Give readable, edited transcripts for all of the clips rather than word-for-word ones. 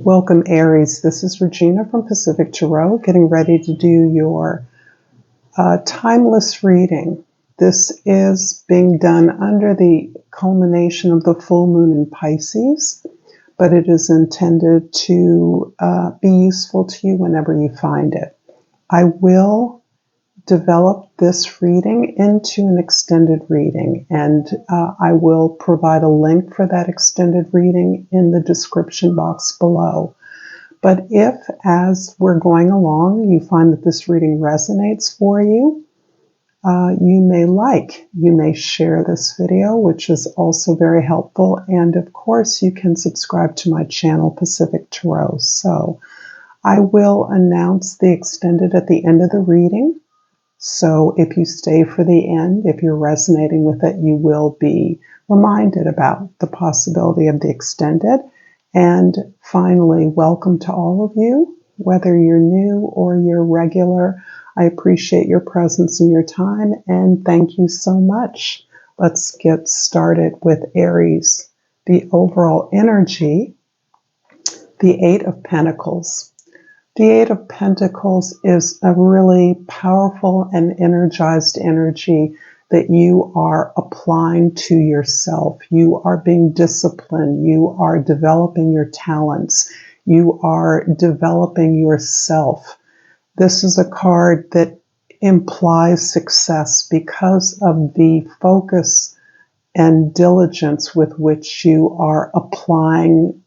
Welcome, Aries. This is Regina from Pacific Tarot, getting ready to do your timeless reading. This is being done under the culmination of the full moon in Pisces, but it is intended to be useful to you whenever you find it. I will develop this reading into an extended reading, and I will provide a link for that extended reading in the description box below. But if, as we're going along, you find that this reading resonates for you, you may share this video, which is also very helpful. And of course, you can subscribe to my channel, Pacific Tarot. So I will announce the extended at the end of the reading. So if you stay for the end, if you're resonating with it, you will be reminded about the possibility of the extended. And finally, welcome to all of you, whether you're new or you're regular. I appreciate your presence and your time, and thank you so much. Let's get started with Aries. The overall energy, the Eight of Pentacles. The Eight of Pentacles is a really powerful and energized energy that you are applying to yourself. You are being disciplined. You are developing your talents. You are developing yourself. This is a card that implies success because of the focus and diligence with which you are applying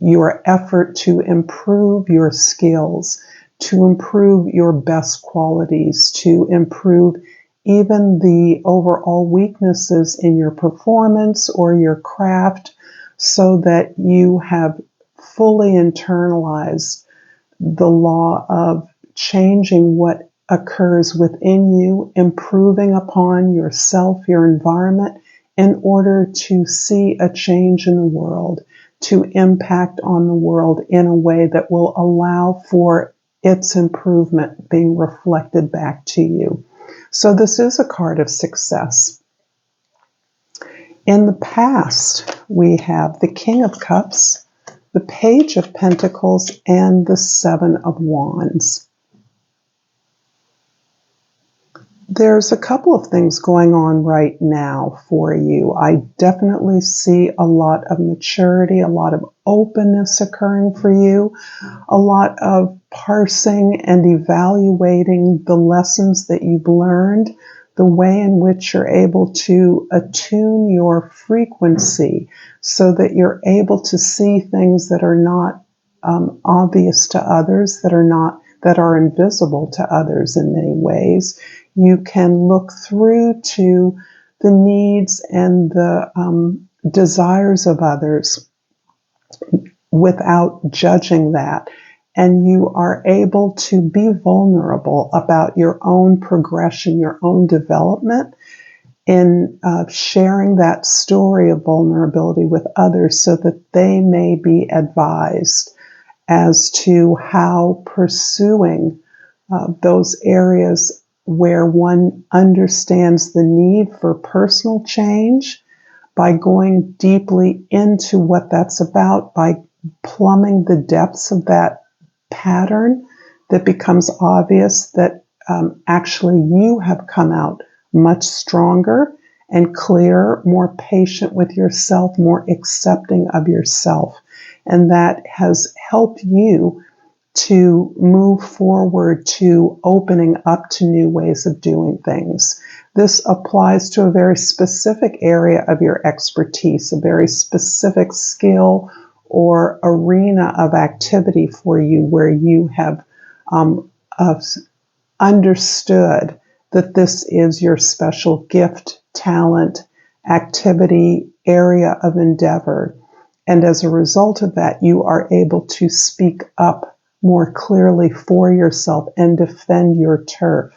your effort to improve your skills, to improve your best qualities, to improve even the overall weaknesses in your performance or your craft, so that you have fully internalized the law of changing what occurs within you, improving upon yourself, your environment, in order to see a change in the world, to impact on the world in a way that will allow for its improvement being reflected back to you. So this is a card of success. In the past, we have the King of Cups, the Page of Pentacles, and the Seven of Wands. There's a couple of things going on right now for you. I definitely see a lot of maturity, a lot of openness occurring for you, a lot of parsing and evaluating the lessons that you've learned, the way in which you're able to attune your frequency so that you're able to see things that are not obvious to others, that are invisible to others in many ways. You can look through to the needs and the desires of others without judging that. And you are able to be vulnerable about your own progression, your own development, in sharing that story of vulnerability with others so that they may be advised as to how pursuing those areas where one understands the need for personal change, by going deeply into what that's about, by plumbing the depths of that pattern, that becomes obvious that actually you have come out much stronger and clearer, more patient with yourself, more accepting of yourself. And that has helped you to move forward to opening up to new ways of doing things. This applies to a very specific area of your expertise, a very specific skill or arena of activity for you where you have understood that this is your special gift, talent, activity, area of endeavor. And as a result of that, you are able to speak up more clearly for yourself and defend your turf.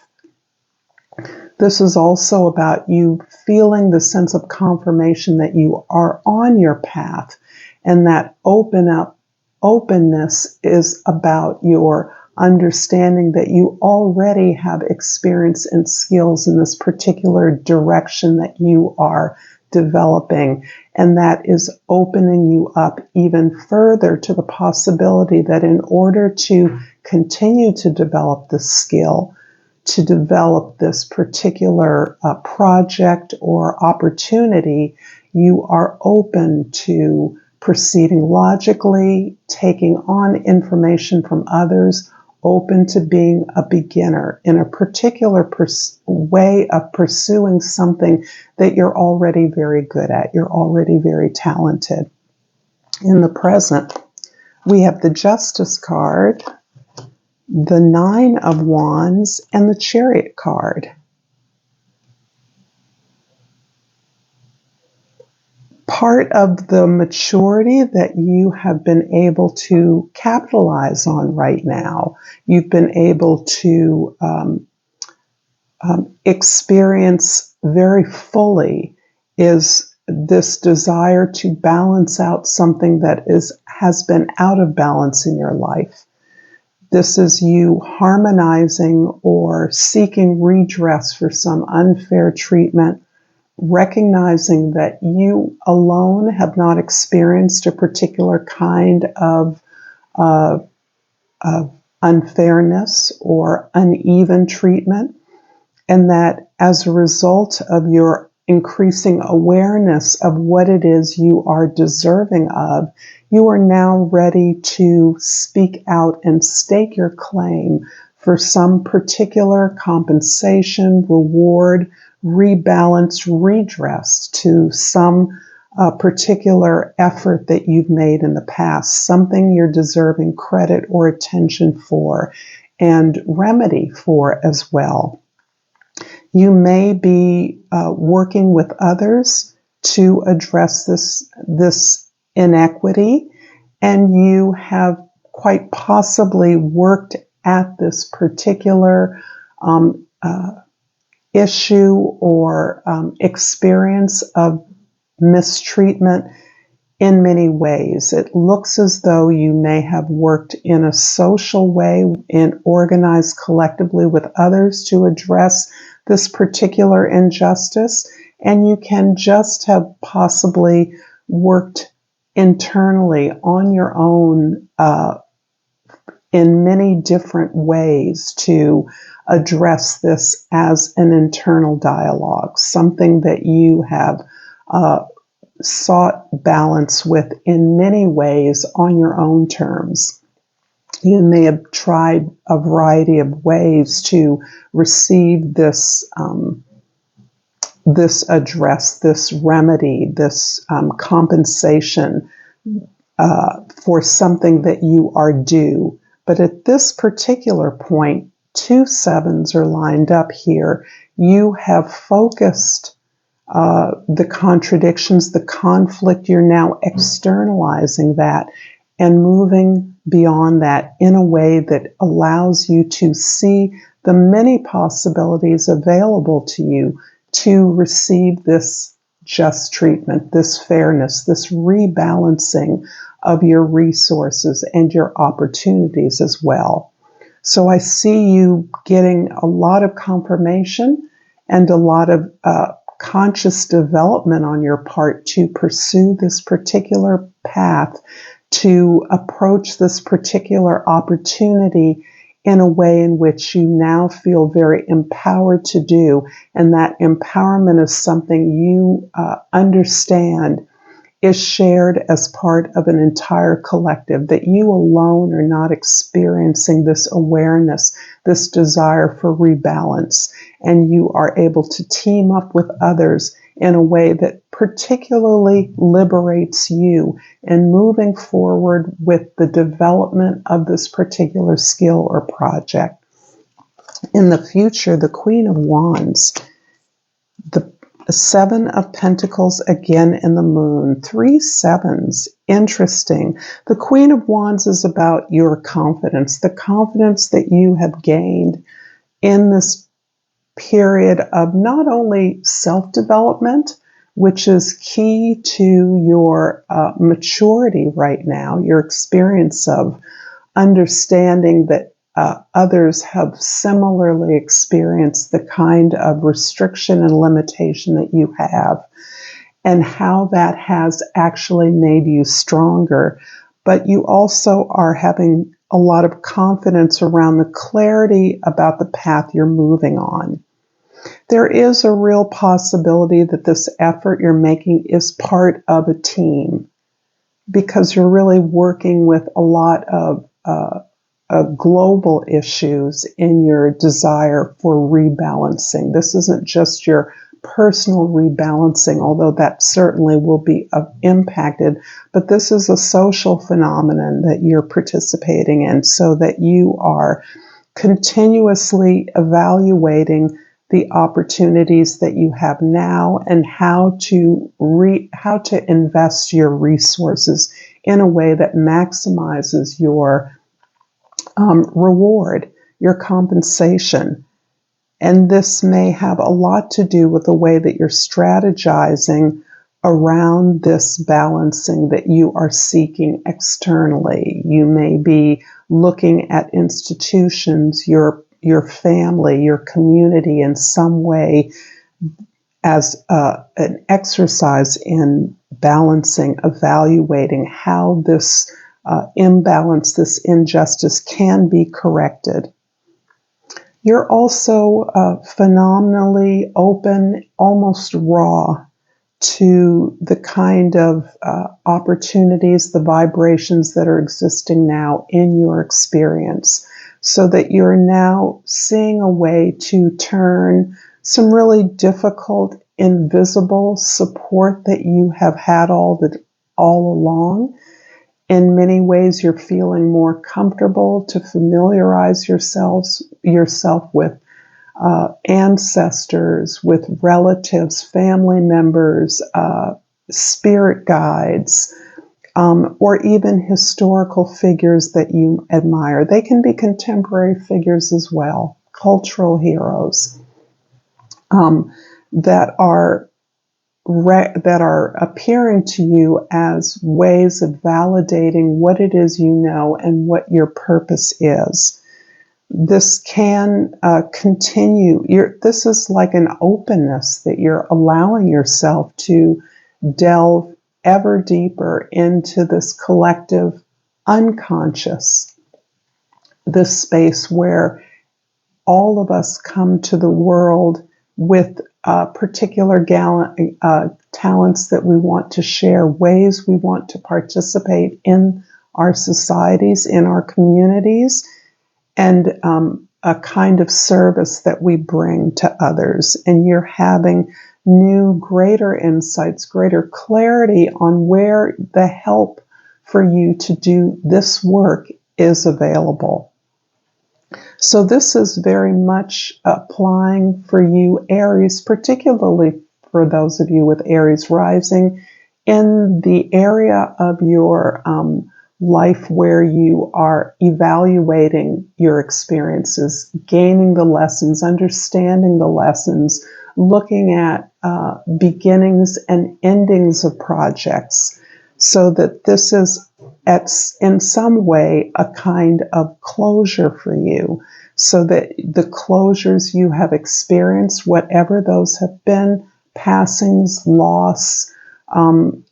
This is also about you feeling the sense of confirmation that you are on your path, and that openness is about your understanding that you already have experience and skills in this particular direction that you are developing, And that is opening you up even further to the possibility that in order to continue to develop the skill, to develop this particular project or opportunity, you are open to proceeding logically, taking on information from others, open to being a beginner in a particular way of pursuing something that you're already very good at, you're already very talented. In the present, we have the Justice card, the Nine of Wands, and the Chariot card. Part of the maturity that you have been able to capitalize on right now, you've been able to experience very fully, is this desire to balance out something that has been out of balance in your life. This is you harmonizing or seeking redress for some unfair treatment, recognizing that you alone have not experienced a particular kind of unfairness or uneven treatment, and that as a result of your increasing awareness of what it is you are deserving of, you are now ready to speak out and stake your claim for some particular compensation, reward, rebalance, redress to some particular effort that you've made in the past, something you're deserving credit or attention for and remedy for as well. You may be working with others to address this inequity, and you have quite possibly worked at this particular issue or experience of mistreatment in many ways. It looks as though you may have worked in a social way and organized collectively with others to address this particular injustice, and you can just have possibly worked internally on your own in many different ways to address this as an internal dialogue, something that you have sought balance with in many ways on your own terms. You may have tried a variety of ways to receive this address, this remedy, this compensation for something that you are due. But at this particular point, 2 sevens are lined up here. You have focused the contradictions, the conflict. You're now externalizing that and moving beyond that in a way that allows you to see the many possibilities available to you to receive this just treatment, this fairness, this rebalancing of your resources and your opportunities as well. So I see you getting a lot of confirmation and a lot of conscious development on your part to pursue this particular path, to approach this particular opportunity in a way in which you now feel very empowered to do. And that empowerment is something you understand is shared as part of an entire collective, that you alone are not experiencing this awareness, this desire for rebalance, and you are able to team up with others in a way that particularly liberates you in moving forward with the development of this particular skill or project. In the future, the Queen of Wands, the 7 of Pentacles again in the Moon, 3 sevens. Interesting. The Queen of Wands is about your confidence, the confidence that you have gained in this period of not only self-development, which is key to your maturity right now, your experience of understanding that others have similarly experienced the kind of restriction and limitation that you have, and how that has actually made you stronger. But you also are having a lot of confidence around the clarity about the path you're moving on. There is a real possibility that this effort you're making is part of a team, because you're really working with a lot of global issues in your desire for rebalancing. This isn't just your personal rebalancing, although that certainly will be impacted, but this is a social phenomenon that you're participating in, so that you are continuously evaluating the opportunities that you have now and how to invest your resources in a way that maximizes your reward, your compensation. And this may have a lot to do with the way that you're strategizing around this balancing that you are seeking externally. You may be looking at institutions, your family, your community in some way as an exercise in balancing, evaluating how this imbalance, this injustice can be corrected. You're also phenomenally open, almost raw, to the kind of opportunities, the vibrations that are existing now in your experience, so that you're now seeing a way to turn some really difficult, invisible support that you have had all along. In many ways, you're feeling more comfortable to familiarize yourself with ancestors, with relatives, family members, spirit guides, or even historical figures that you admire. They can be contemporary figures as well, cultural heroes that are appearing to you as ways of validating what it is you know and what your purpose is. This can continue. This is like an openness that you're allowing yourself to delve ever deeper into this collective unconscious, this space where all of us come to the world with particular talents that we want to share, ways we want to participate in our societies, in our communities, and a kind of service that we bring to others. And you're having new, greater insights, greater clarity on where the help for you to do this work is available. So this is very much applying for you, Aries, particularly for those of you with Aries rising, in the area of your life where you are evaluating your experiences, gaining the lessons, understanding the lessons, looking at beginnings and endings of projects, so that this is in some way a kind of closure for you, so that the closures you have experienced, whatever those have been, passings, loss,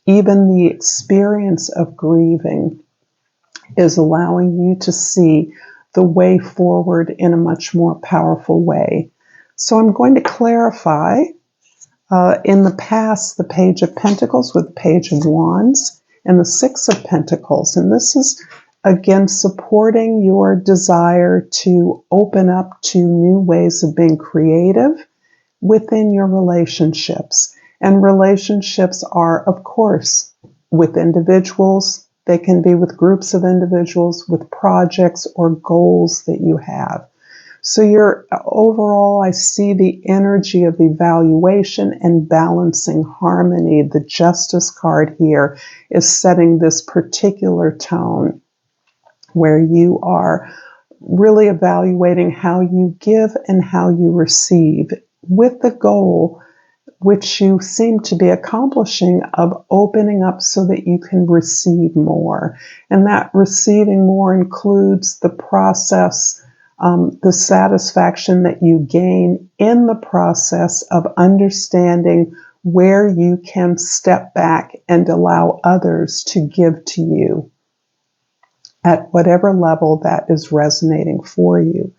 even the experience of grieving, is allowing you to see the way forward in a much more powerful way. So I'm going to clarify in the past the Page of Pentacles with the Page of Wands and the Six of Pentacles. And this is, again, supporting your desire to open up to new ways of being creative within your relationships. And relationships are, of course, with individuals. They can be with groups of individuals, with projects or goals that you have. So overall, I see the energy of evaluation and balancing harmony. The Justice card here is setting this particular tone where you are really evaluating how you give and how you receive, with the goal, which you seem to be accomplishing, of opening up so that you can receive more. And that receiving more includes the process, the satisfaction that you gain in the process of understanding where you can step back and allow others to give to you at whatever level that is resonating for you.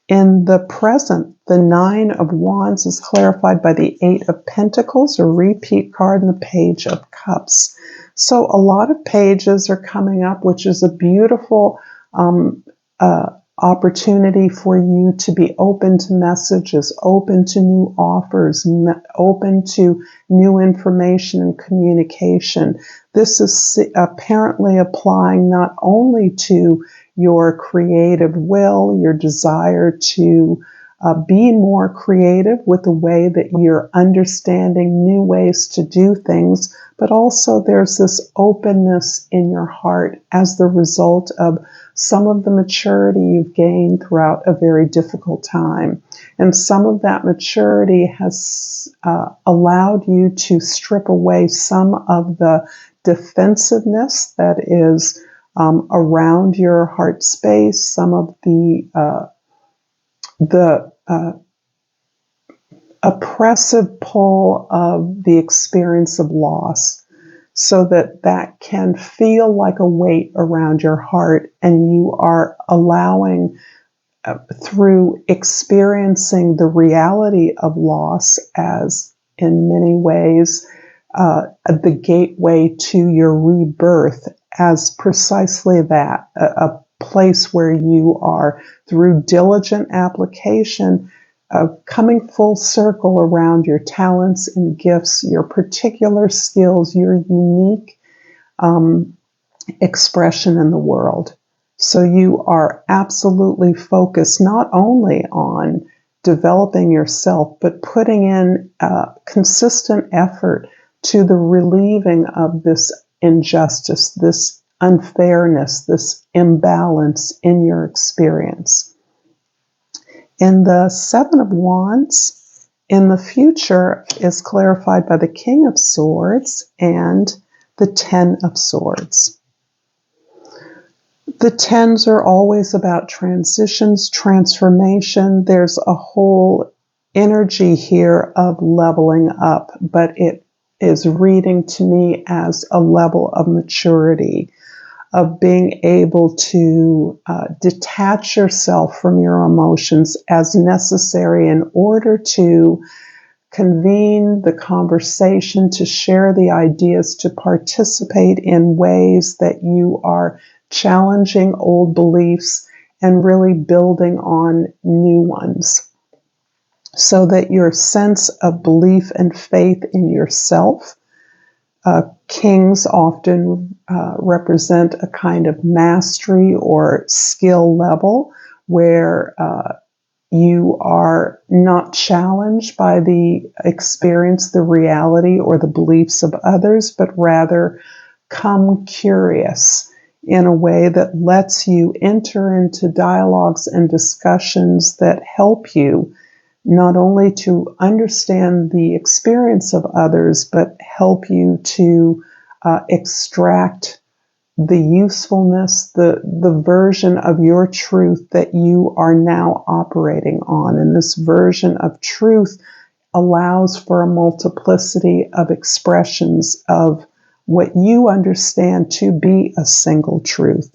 In the present, the Nine of Wands is clarified by the Eight of Pentacles, a repeat card, and the Page of Cups. So a lot of pages are coming up, which is a beautiful opportunity for you to be open to messages, open to new offers, open to new information and communication. This is apparently applying not only to your creative will, your desire to be more creative with the way that you're understanding new ways to do things, but also there's this openness in your heart as the result of some of the maturity you've gained throughout a very difficult time. And some of that maturity has allowed you to strip away some of the defensiveness that is around your heart space, some of the oppressive pull of the experience of loss, so that can feel like a weight around your heart, and you are allowing, through experiencing the reality of loss as, in many ways, the gateway to your rebirth as precisely that, a place where you are, through diligent application, coming full circle around your talents and gifts, your particular skills, your unique expression in the world. So you are absolutely focused not only on developing yourself, but putting in consistent effort to the relieving of this injustice, this unfairness, this imbalance in your experience. In the Seven of Wands, in the future, is clarified by the King of Swords and the Ten of Swords. The tens are always about transitions, transformation. There's a whole energy here of leveling up, but it is reading to me as a level of maturity, of being able to detach yourself from your emotions as necessary in order to convene the conversation, to share the ideas, to participate in ways that you are challenging old beliefs and really building on new ones, so that your sense of belief and faith in yourself, kings often represent a kind of mastery or skill level where you are not challenged by the experience, the reality, or the beliefs of others, but rather come curious in a way that lets you enter into dialogues and discussions that help you not only to understand the experience of others, but help you to extract the usefulness, the version of your truth that you are now operating on. And this version of truth allows for a multiplicity of expressions of what you understand to be a single truth.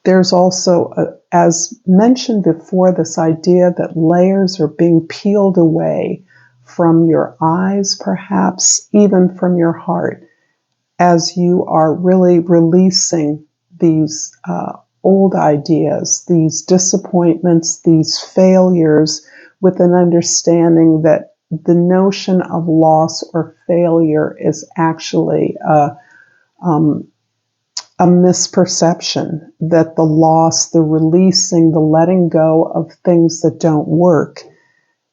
There's also, as mentioned before, this idea that layers are being peeled away from your eyes, perhaps even from your heart, as you are really releasing these old ideas, these disappointments, these failures, with an understanding that the notion of loss or failure is actually a misperception, that the loss, the releasing, the letting go of things that don't work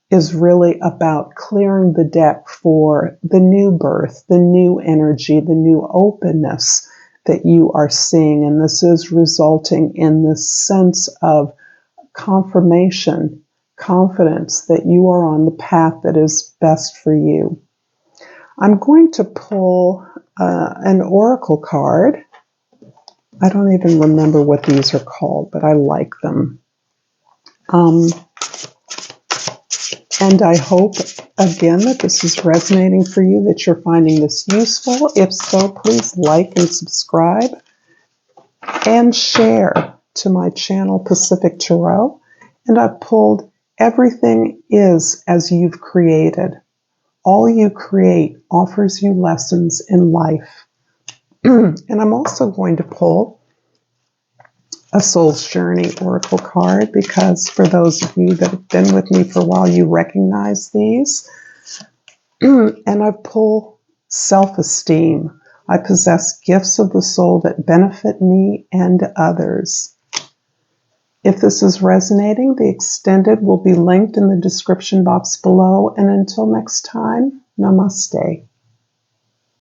is really about clearing the deck for the new birth, the new energy, the new openness that you are seeing. And this is resulting in this sense of confirmation, confidence that you are on the path that is best for you. I'm going to pull an oracle card. I don't even remember what these are called, but I like them. And I hope again that this is resonating for you, that you're finding this useful. If so, please like and subscribe and share to my channel, Pacific Tarot. And I've pulled everything is as you've created. All you create offers you lessons in life. And I'm also going to pull a Soul's Journey Oracle card, because for those of you that have been with me for a while, you recognize these. And I pull self-esteem. I possess gifts of the soul that benefit me and others. If this is resonating, the extended will be linked in the description box below. And until next time, Namaste.